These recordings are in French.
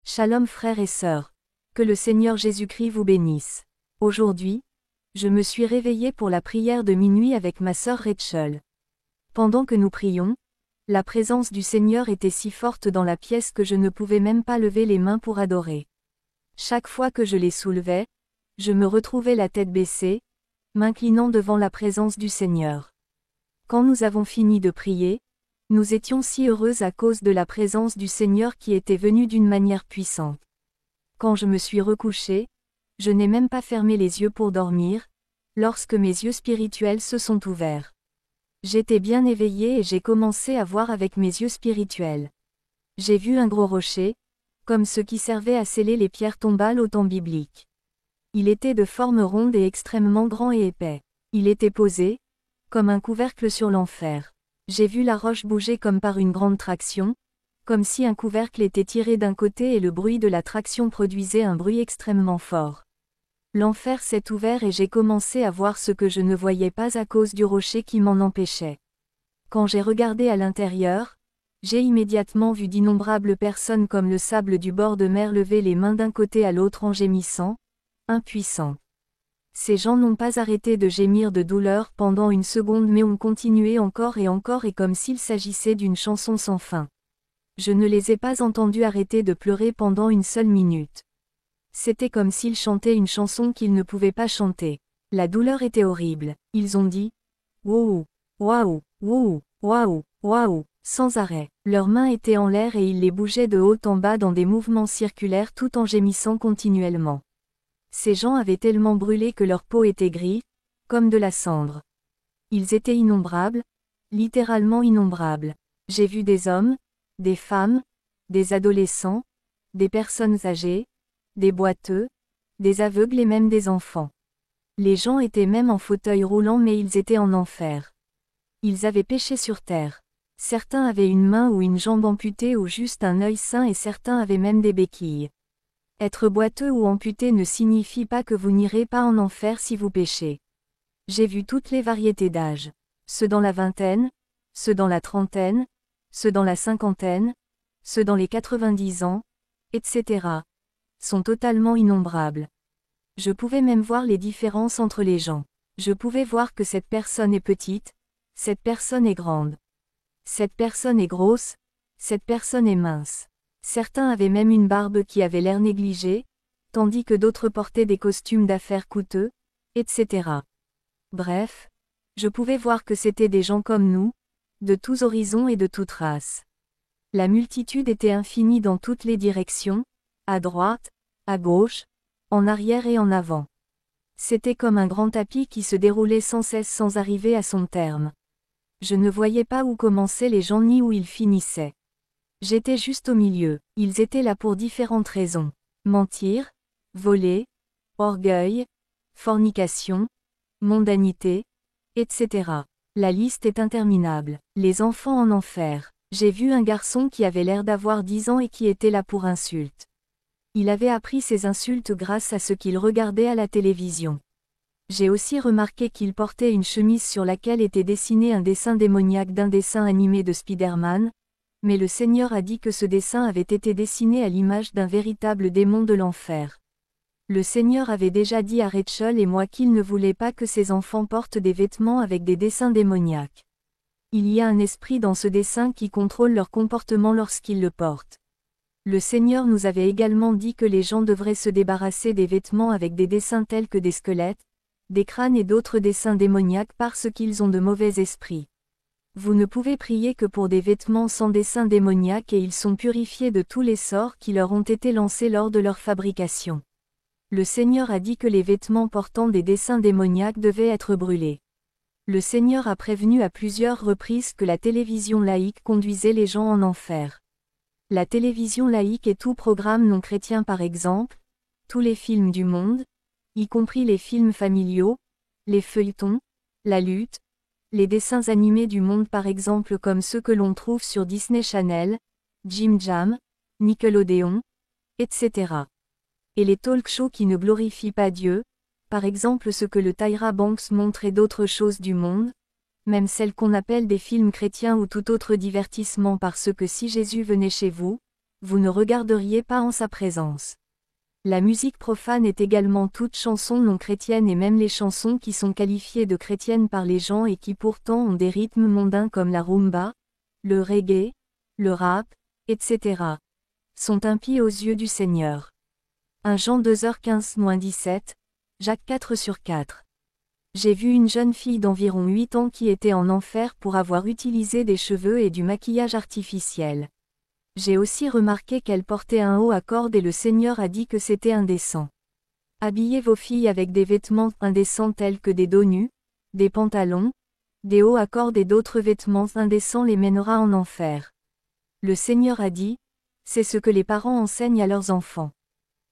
Shalom frères et sœurs. Que le Seigneur Jésus-Christ vous bénisse. Aujourd'hui, je me suis réveillée pour la prière de minuit avec ma sœur Rachel. Pendant que nous prions, la présence du Seigneur était si forte dans la pièce que je ne pouvais même pas lever les mains pour adorer. Chaque fois que je les soulevais, je me retrouvais la tête baissée, m'inclinant devant la présence du Seigneur. Quand nous avons fini de prier, nous étions si heureuses à cause de la présence du Seigneur qui était venue d'une manière puissante. Quand je me suis recouchée, je n'ai même pas fermé les yeux pour dormir, lorsque mes yeux spirituels se sont ouverts. J'étais bien éveillée et j'ai commencé à voir avec mes yeux spirituels. J'ai vu un gros rocher, comme ceux qui servaient à sceller les pierres tombales au temps biblique. Il était de forme ronde et extrêmement grand et épais. Il était posé, comme un couvercle sur l'enfer. J'ai vu la roche bouger comme par une grande traction, comme si un couvercle était tiré d'un côté et le bruit de la traction produisait un bruit extrêmement fort. L'enfer s'est ouvert et j'ai commencé à voir ce que je ne voyais pas à cause du rocher qui m'en empêchait. Quand j'ai regardé à l'intérieur, j'ai immédiatement vu d'innombrables personnes comme le sable du bord de mer lever les mains d'un côté à l'autre en gémissant, impuissants. Ces gens n'ont pas arrêté de gémir de douleur pendant une seconde mais ont continué encore et comme s'il s'agissait d'une chanson sans fin. Je ne les ai pas entendus arrêter de pleurer pendant une seule minute. C'était comme s'ils chantaient une chanson qu'ils ne pouvaient pas chanter. La douleur était horrible. Ils ont dit « Wouhou, waouh, wouhou, waouh, waouh » sans arrêt. Leurs mains étaient en l'air et ils les bougeaient de haut en bas dans des mouvements circulaires tout en gémissant continuellement. Ces gens avaient tellement brûlé que leur peau était grise, comme de la cendre. Ils étaient innombrables, littéralement innombrables. J'ai vu des hommes, des femmes, des adolescents, des personnes âgées, des boiteux, des aveugles et même des enfants. Les gens étaient même en fauteuil roulant mais ils étaient en enfer. Ils avaient péché sur terre. Certains avaient une main ou une jambe amputée ou juste un œil sain et certains avaient même des béquilles. Être boiteux ou amputé ne signifie pas que vous n'irez pas en enfer si vous péchez. J'ai vu toutes les variétés d'âge. Ceux dans la vingtaine, ceux dans la trentaine, ceux dans la cinquantaine, ceux dans les 90 ans, etc. sont totalement innombrables. Je pouvais même voir les différences entre les gens. Je pouvais voir que cette personne est petite, cette personne est grande. Cette personne est grosse, cette personne est mince. Certains avaient même une barbe qui avait l'air négligée, tandis que d'autres portaient des costumes d'affaires coûteux, etc. Bref, je pouvais voir que c'étaient des gens comme nous, de tous horizons et de toutes races. La multitude était infinie dans toutes les directions, à droite, à gauche, en arrière et en avant. C'était comme un grand tapis qui se déroulait sans cesse sans arriver à son terme. Je ne voyais pas où commençaient les gens ni où ils finissaient. J'étais juste au milieu. Ils étaient là pour différentes raisons. Mentir, voler, orgueil, fornication, mondanité, etc. La liste est interminable. Les enfants en enfer. J'ai vu un garçon qui avait l'air d'avoir 10 ans et qui était là pour insultes. Il avait appris ses insultes grâce à ce qu'il regardait à la télévision. J'ai aussi remarqué qu'il portait une chemise sur laquelle était dessiné un dessin démoniaque d'un dessin animé de Spider-Man, mais le Seigneur a dit que ce dessin avait été dessiné à l'image d'un véritable démon de l'enfer. Le Seigneur avait déjà dit à Rachel et moi qu'il ne voulait pas que ses enfants portent des vêtements avec des dessins démoniaques. Il y a un esprit dans ce dessin qui contrôle leur comportement lorsqu'ils le portent. Le Seigneur nous avait également dit que les gens devraient se débarrasser des vêtements avec des dessins tels que des squelettes, des crânes et d'autres dessins démoniaques parce qu'ils ont de mauvais esprits. Vous ne pouvez prier que pour des vêtements sans dessin démoniaque et ils sont purifiés de tous les sorts qui leur ont été lancés lors de leur fabrication. Le Seigneur a dit que les vêtements portant des dessins démoniaques devaient être brûlés. Le Seigneur a prévenu à plusieurs reprises que la télévision laïque conduisait les gens en enfer. La télévision laïque et tout programme non chrétien par exemple, tous les films du monde, y compris les films familiaux, les feuilletons, la lutte, les dessins animés du monde par exemple comme ceux que l'on trouve sur Disney Channel, Jim Jam, Nickelodeon, etc. Et les talk-shows qui ne glorifient pas Dieu, par exemple ce que le Tyra Banks montre et d'autres choses du monde, même celles qu'on appelle des films chrétiens ou tout autre divertissement parce que si Jésus venait chez vous, vous ne regarderiez pas en sa présence. La musique profane est également toute chanson non chrétienne et même les chansons qui sont qualifiées de chrétiennes par les gens et qui pourtant ont des rythmes mondains comme la rumba, le reggae, le rap, etc. sont impies aux yeux du Seigneur. 1 Jean 2h15-17, Jacques 4/4. J'ai vu une jeune fille d'environ 8 ans qui était en enfer pour avoir utilisé des cheveux et du maquillage artificiel. J'ai aussi remarqué qu'elle portait un haut à cordes et le Seigneur a dit que c'était indécent. Habillez vos filles avec des vêtements indécents tels que des dos nus, des pantalons, des hauts à cordes et d'autres vêtements indécents les mènera en enfer. Le Seigneur a dit, c'est ce que les parents enseignent à leurs enfants.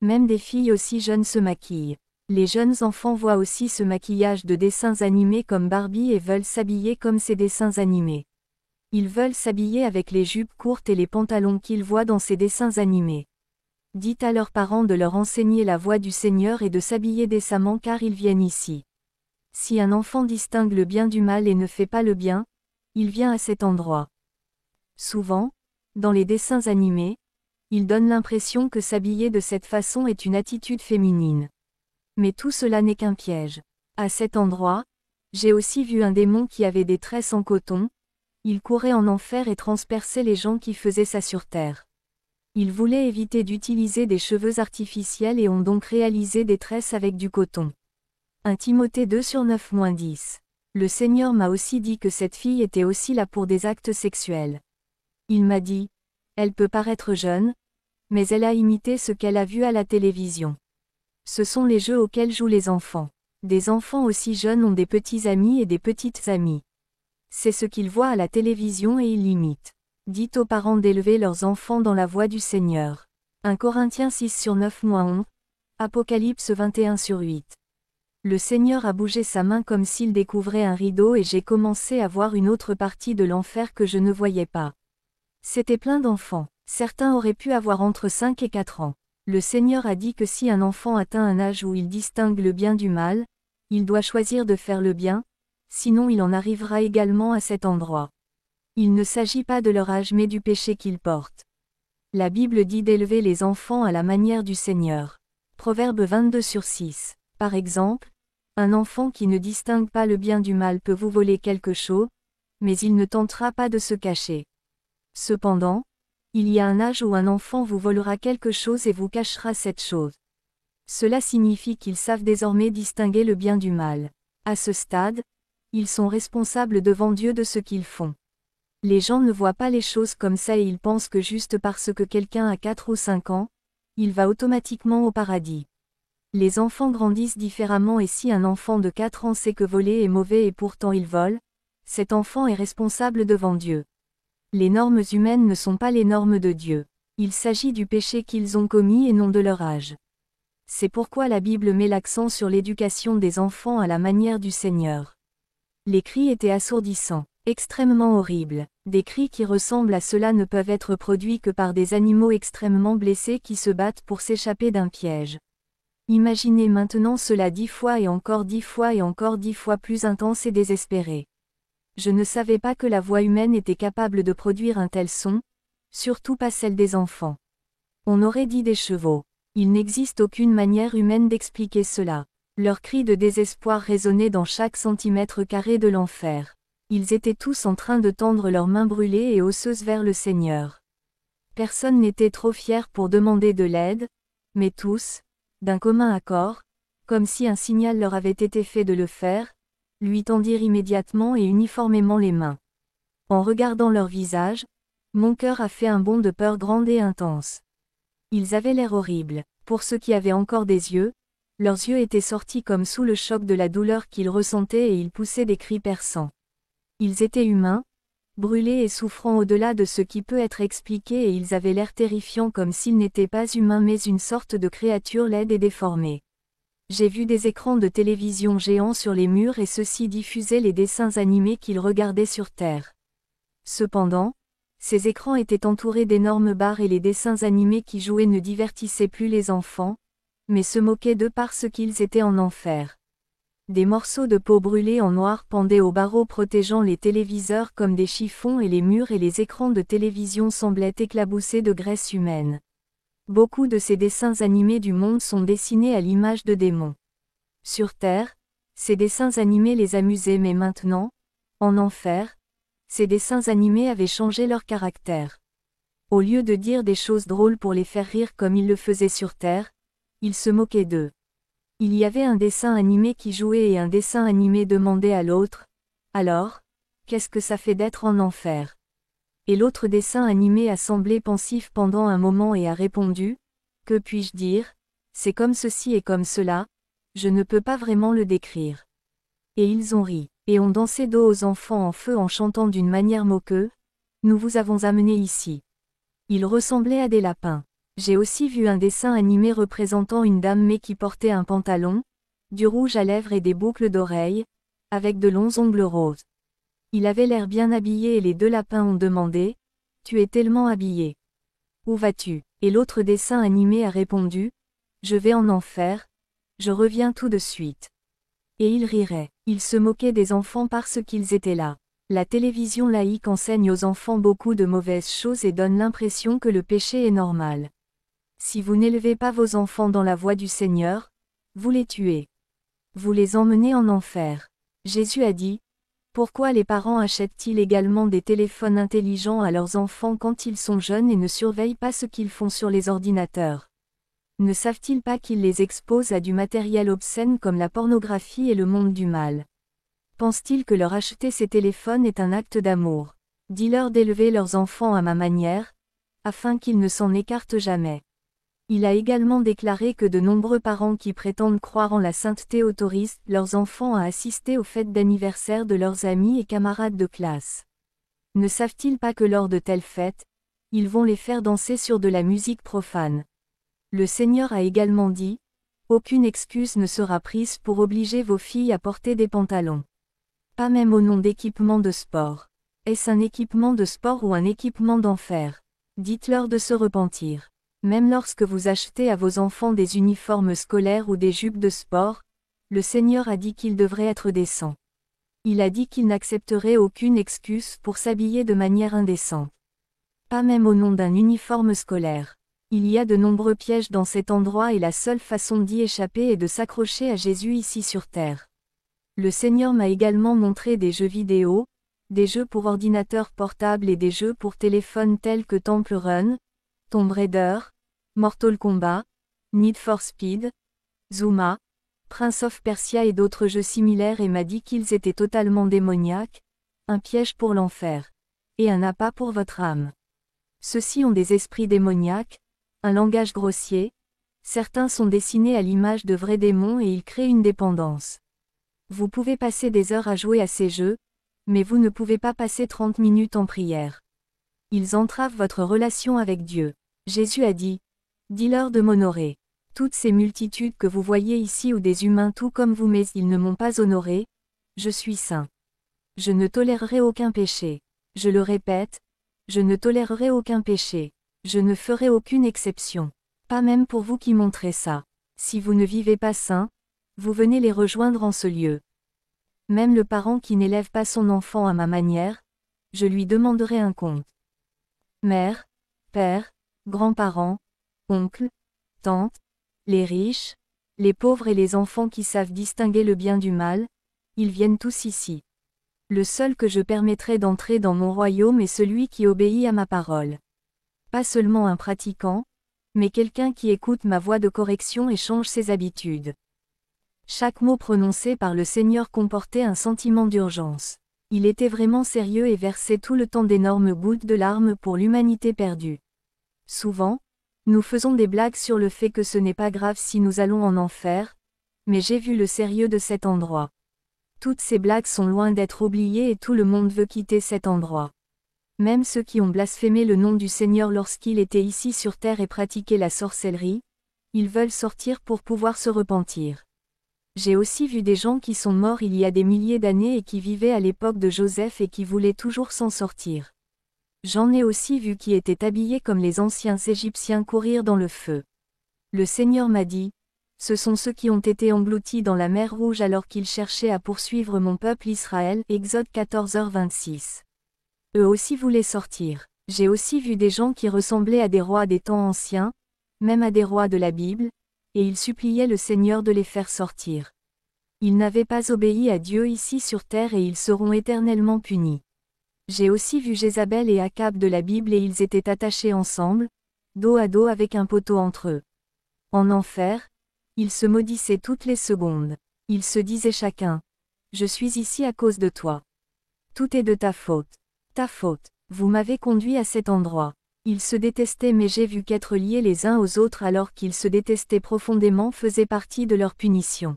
Même des filles aussi jeunes se maquillent. Les jeunes enfants voient aussi ce maquillage de dessins animés comme Barbie et veulent s'habiller comme ces dessins animés. Ils veulent s'habiller avec les jupes courtes et les pantalons qu'ils voient dans ces dessins animés. Dites à leurs parents de leur enseigner la voie du Seigneur et de s'habiller décemment car ils viennent ici. Si un enfant distingue le bien du mal et ne fait pas le bien, il vient à cet endroit. Souvent, dans les dessins animés, ils donnent l'impression que s'habiller de cette façon est une attitude féminine. Mais tout cela n'est qu'un piège. À cet endroit, j'ai aussi vu un démon qui avait des tresses en coton. Il courait en enfer et transperçait les gens qui faisaient ça sur terre. Ils voulaient éviter d'utiliser des cheveux artificiels et ont donc réalisé des tresses avec du coton. 1 Timothée 2/9-10. Le Seigneur m'a aussi dit que cette fille était aussi là pour des actes sexuels. Il m'a dit, elle peut paraître jeune, mais elle a imité ce qu'elle a vu à la télévision. Ce sont les jeux auxquels jouent les enfants. Des enfants aussi jeunes ont des petits amis et des petites amies. C'est ce qu'ils voient à la télévision et ils l'imitent. Dites aux parents d'élever leurs enfants dans la voie du Seigneur. 1 Corinthiens 6/9-11, Apocalypse 21/8. Le Seigneur a bougé sa main comme s'il découvrait un rideau et j'ai commencé à voir une autre partie de l'enfer que je ne voyais pas. C'était plein d'enfants. Certains auraient pu avoir entre 5 et 4 ans. Le Seigneur a dit que si un enfant atteint un âge où il distingue le bien du mal, il doit choisir de faire le bien, sinon il en arrivera également à cet endroit. Il ne s'agit pas de leur âge mais du péché qu'ils portent. La Bible dit d'élever les enfants à la manière du Seigneur. Proverbe 22/6. Par exemple, un enfant qui ne distingue pas le bien du mal peut vous voler quelque chose, mais il ne tentera pas de se cacher. Cependant, il y a un âge où un enfant vous volera quelque chose et vous cachera cette chose. Cela signifie qu'ils savent désormais distinguer le bien du mal. À ce stade, ils sont responsables devant Dieu de ce qu'ils font. Les gens ne voient pas les choses comme ça et ils pensent que juste parce que quelqu'un a 4 ou 5 ans, il va automatiquement au paradis. Les enfants grandissent différemment et si un enfant de 4 ans sait que voler est mauvais et pourtant il vole, cet enfant est responsable devant Dieu. Les normes humaines ne sont pas les normes de Dieu. Il s'agit du péché qu'ils ont commis et non de leur âge. C'est pourquoi la Bible met l'accent sur l'éducation des enfants à la manière du Seigneur. Les cris étaient assourdissants, extrêmement horribles. Des cris qui ressemblent à cela ne peuvent être produits que par des animaux extrêmement blessés qui se battent pour s'échapper d'un piège. Imaginez maintenant cela 10 fois et encore 10 fois et encore 10 fois plus intense et désespéré. Je ne savais pas que la voix humaine était capable de produire un tel son, surtout pas celle des enfants. On aurait dit des chevaux. Il n'existe aucune manière humaine d'expliquer cela. Leurs cris de désespoir résonnaient dans chaque centimètre carré de l'enfer. Ils étaient tous en train de tendre leurs mains brûlées et osseuses vers le Seigneur. Personne n'était trop fier pour demander de l'aide, mais tous, d'un commun accord, comme si un signal leur avait été fait de le faire, lui tendirent immédiatement et uniformément les mains. En regardant leur visage, mon cœur a fait un bond de peur grande et intense. Ils avaient l'air horribles. Pour ceux qui avaient encore des yeux, leurs yeux étaient sortis comme sous le choc de la douleur qu'ils ressentaient et ils poussaient des cris perçants. Ils étaient humains, brûlés et souffrant au-delà de ce qui peut être expliqué et ils avaient l'air terrifiants comme s'ils n'étaient pas humains mais une sorte de créature laide et déformée. J'ai vu des écrans de télévision géants sur les murs et ceux-ci diffusaient les dessins animés qu'ils regardaient sur Terre. Cependant, ces écrans étaient entourés d'énormes barres et les dessins animés qui jouaient ne divertissaient plus les enfants, mais se moquaient d'eux parce qu'ils étaient en enfer. Des morceaux de peau brûlée en noir pendaient aux barreaux protégeant les téléviseurs comme des chiffons et les murs et les écrans de télévision semblaient éclaboussés de graisse humaine. Beaucoup de ces dessins animés du monde sont dessinés à l'image de démons. Sur Terre, ces dessins animés les amusaient mais maintenant, en enfer, ces dessins animés avaient changé leur caractère. Au lieu de dire des choses drôles pour les faire rire comme ils le faisaient sur Terre, ils se moquaient d'eux. Il y avait un dessin animé qui jouait et un dessin animé demandait à l'autre, « Alors, qu'est-ce que ça fait d'être en enfer ?» Et l'autre dessin animé a semblé pensif pendant un moment et a répondu, « Que puis-je dire? C'est comme ceci et comme cela, je ne peux pas vraiment le décrire. » Et ils ont ri, et ont dansé dos aux enfants en feu en chantant d'une manière moqueuse, « Nous vous avons amenés ici. » Ils ressemblaient à des lapins. J'ai aussi vu un dessin animé représentant une dame mais qui portait un pantalon, du rouge à lèvres et des boucles d'oreilles, avec de longs ongles roses. Il avait l'air bien habillé et les deux lapins ont demandé, « Tu es tellement habillé. Où vas-tu » Et l'autre dessin animé a répondu, « Je vais en enfer, je reviens tout de suite. » Et ils riraient. Ils se moquaient des enfants parce qu'ils étaient là. La télévision laïque enseigne aux enfants beaucoup de mauvaises choses et donne l'impression que le péché est normal. Si vous n'élevez pas vos enfants dans la voie du Seigneur, vous les tuez. Vous les emmenez en enfer. Jésus a dit, « Pourquoi les parents achètent-ils également des téléphones intelligents à leurs enfants quand ils sont jeunes et ne surveillent pas ce qu'ils font sur les ordinateurs? Ne savent-ils pas qu'ils les exposent à du matériel obscène comme la pornographie et le monde du mal? Pensent-ils que leur acheter ces téléphones est un acte d'amour? Dis-leur d'élever leurs enfants à ma manière, afin qu'ils ne s'en écartent jamais. » Il a également déclaré que de nombreux parents qui prétendent croire en la sainteté autorisent leurs enfants à assister aux fêtes d'anniversaire de leurs amis et camarades de classe. Ne savent-ils pas que lors de telles fêtes, ils vont les faire danser sur de la musique profane? Le Seigneur a également dit, « Aucune excuse ne sera prise pour obliger vos filles à porter des pantalons. Pas même au nom d'équipement de sport. Est-ce un équipement de sport ou un équipement d'enfer? Dites-leur de se repentir. » Même lorsque vous achetez à vos enfants des uniformes scolaires ou des jupes de sport, le Seigneur a dit qu'ils devraient être décents. Il a dit qu'il n'accepterait aucune excuse pour s'habiller de manière indécente. Pas même au nom d'un uniforme scolaire. Il y a de nombreux pièges dans cet endroit et la seule façon d'y échapper est de s'accrocher à Jésus ici sur terre. Le Seigneur m'a également montré des jeux vidéo, des jeux pour ordinateur portable et des jeux pour téléphone tels que Temple Run, Tomb Raider, Mortal Kombat, Need for Speed, Zuma, Prince of Persia et d'autres jeux similaires et m'a dit qu'ils étaient totalement démoniaques, un piège pour l'enfer, et un appât pour votre âme. Ceux-ci ont des esprits démoniaques, un langage grossier, certains sont dessinés à l'image de vrais démons et ils créent une dépendance. Vous pouvez passer des heures à jouer à ces jeux, mais vous ne pouvez pas passer 30 minutes en prière. Ils entravent votre relation avec Dieu. Jésus a dit, « Dis-leur de m'honorer. Toutes ces multitudes que vous voyez ici ou des humains tout comme vous mais ils ne m'ont pas honoré, je suis saint. Je ne tolérerai aucun péché. Je le répète, je ne tolérerai aucun péché. Je ne ferai aucune exception. Pas même pour vous qui montrez ça. Si vous ne vivez pas saint, vous venez les rejoindre en ce lieu. Même le parent qui n'élève pas son enfant à ma manière, je lui demanderai un compte. Mère, père, grands-parents, oncles, tantes, les riches, les pauvres et les enfants qui savent distinguer le bien du mal, ils viennent tous ici. Le seul que je permettrai d'entrer dans mon royaume est celui qui obéit à ma parole. Pas seulement un pratiquant, mais quelqu'un qui écoute ma voix de correction et change ses habitudes. Chaque mot prononcé par le Seigneur comportait un sentiment d'urgence. Il était vraiment sérieux et versait tout le temps d'énormes gouttes de larmes pour l'humanité perdue. Souvent, nous faisons des blagues sur le fait que ce n'est pas grave si nous allons en enfer, mais j'ai vu le sérieux de cet endroit. Toutes ces blagues sont loin d'être oubliées et tout le monde veut quitter cet endroit. Même ceux qui ont blasphémé le nom du Seigneur lorsqu'il était ici sur terre et pratiqué la sorcellerie, ils veulent sortir pour pouvoir se repentir. J'ai aussi vu des gens qui sont morts il y a des milliers d'années et qui vivaient à l'époque de Joseph et qui voulaient toujours s'en sortir. J'en ai aussi vu qui étaient habillés comme les anciens Égyptiens courir dans le feu. Le Seigneur m'a dit, Ce sont ceux qui ont été engloutis dans la mer Rouge alors qu'ils cherchaient à poursuivre mon peuple Israël. Exode 14h26. Eux aussi voulaient sortir. J'ai aussi vu des gens qui ressemblaient à des rois des temps anciens, même à des rois de la Bible, et ils suppliaient le Seigneur de les faire sortir. Ils n'avaient pas obéi à Dieu ici sur terre et ils seront éternellement punis. J'ai aussi vu Jézabel et Akab de la Bible et ils étaient attachés ensemble, dos à dos avec un poteau entre eux. En enfer, ils se maudissaient toutes les secondes. Ils se disaient chacun: Je suis ici à cause de toi. Tout est de ta faute. Ta faute. Vous m'avez conduit à cet endroit. Ils se détestaient mais j'ai vu qu'être liés les uns aux autres alors qu'ils se détestaient profondément faisait partie de leur punition.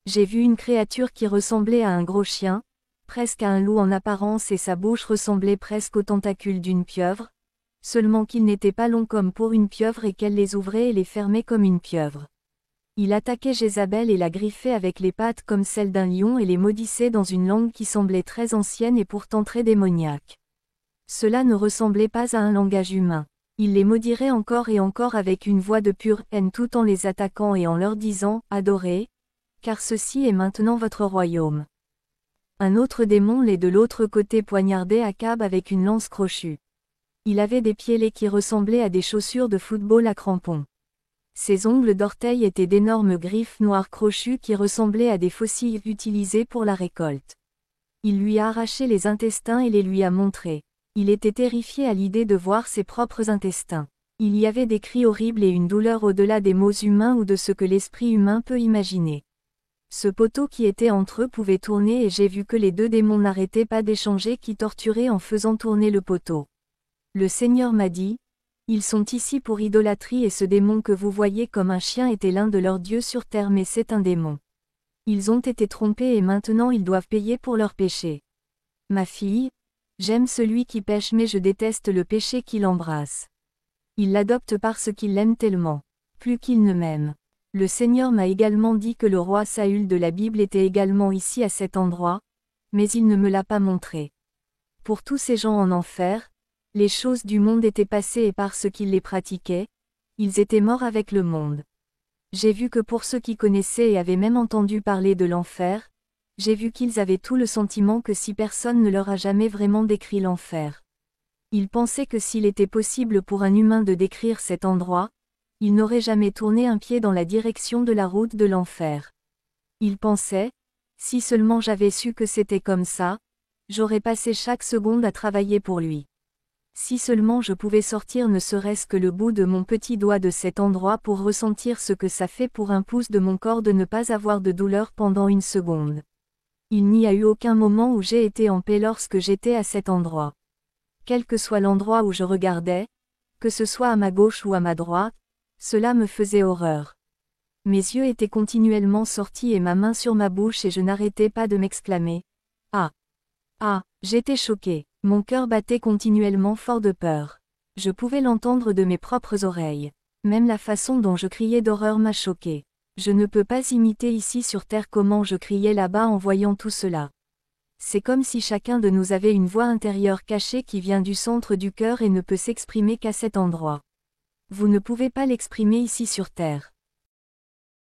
J'ai vu une créature qui ressemblait à un gros chien, presque à un loup en apparence et sa bouche ressemblait presque aux tentacules d'une pieuvre, seulement qu'il n'était pas long comme pour une pieuvre et qu'elle les ouvrait et les fermait comme une pieuvre. Il attaquait Jézabel et la griffait avec les pattes comme celles d'un lion et les maudissait dans une langue qui semblait très ancienne et pourtant très démoniaque. Cela ne ressemblait pas à un langage humain. Il les maudirait encore et encore avec une voix de pure haine tout en les attaquant et en leur disant: Adorez, car ceci est maintenant votre royaume. Un autre démon les de l'autre côté poignardait Akab avec une lance crochue. Il avait des pieds laids qui ressemblaient à des chaussures de football à crampons. Ses ongles d'orteil étaient d'énormes griffes noires crochues qui ressemblaient à des faucilles utilisées pour la récolte. Il lui a arraché les intestins et les lui a montrés. Il était terrifié à l'idée de voir ses propres intestins. Il y avait des cris horribles et une douleur au-delà des mots humains ou de ce que l'esprit humain peut imaginer. Ce poteau qui était entre eux pouvait tourner et j'ai vu que les deux démons n'arrêtaient pas d'échanger qui torturaient en faisant tourner le poteau. Le Seigneur m'a dit: Ils sont ici pour idolâtrie et ce démon que vous voyez comme un chien était l'un de leurs dieux sur terre mais c'est un démon. Ils ont été trompés et maintenant ils doivent payer pour leur péché. Ma fille, j'aime celui qui pêche mais je déteste le péché qui l'embrasse. Il l'adopte parce qu'il l'aime tellement, plus qu'il ne m'aime. Le Seigneur m'a également dit que le roi Saül de la Bible était également ici à cet endroit, mais il ne me l'a pas montré. Pour tous ces gens en enfer, les choses du monde étaient passées et parce qu'ils les pratiquaient, ils étaient morts avec le monde. J'ai vu que pour ceux qui connaissaient et avaient même entendu parler de l'enfer, j'ai vu qu'ils avaient tout le sentiment que si personne ne leur a jamais vraiment décrit l'enfer. Ils pensaient que s'il était possible pour un humain de décrire cet endroit, il n'aurait jamais tourné un pied dans la direction de la route de l'enfer. Ils pensaient: si seulement j'avais su que c'était comme ça, j'aurais passé chaque seconde à travailler pour lui. Si seulement je pouvais sortir ne serait-ce que le bout de mon petit doigt de cet endroit pour ressentir ce que ça fait pour un pouce de mon corps de ne pas avoir de douleur pendant une seconde. Il n'y a eu aucun moment où j'ai été en paix lorsque j'étais à cet endroit. Quel que soit l'endroit où je regardais, que ce soit à ma gauche ou à ma droite, cela me faisait horreur. Mes yeux étaient continuellement sortis et ma main sur ma bouche et je n'arrêtais pas de m'exclamer: Ah! Ah! J'étais choquée. Mon cœur battait continuellement fort de peur. Je pouvais l'entendre de mes propres oreilles. Même la façon dont je criais d'horreur m'a choquée. Je ne peux pas imiter ici sur terre comment je criais là-bas en voyant tout cela. C'est comme si chacun de nous avait une voix intérieure cachée qui vient du centre du cœur et ne peut s'exprimer qu'à cet endroit. Vous ne pouvez pas l'exprimer ici sur terre.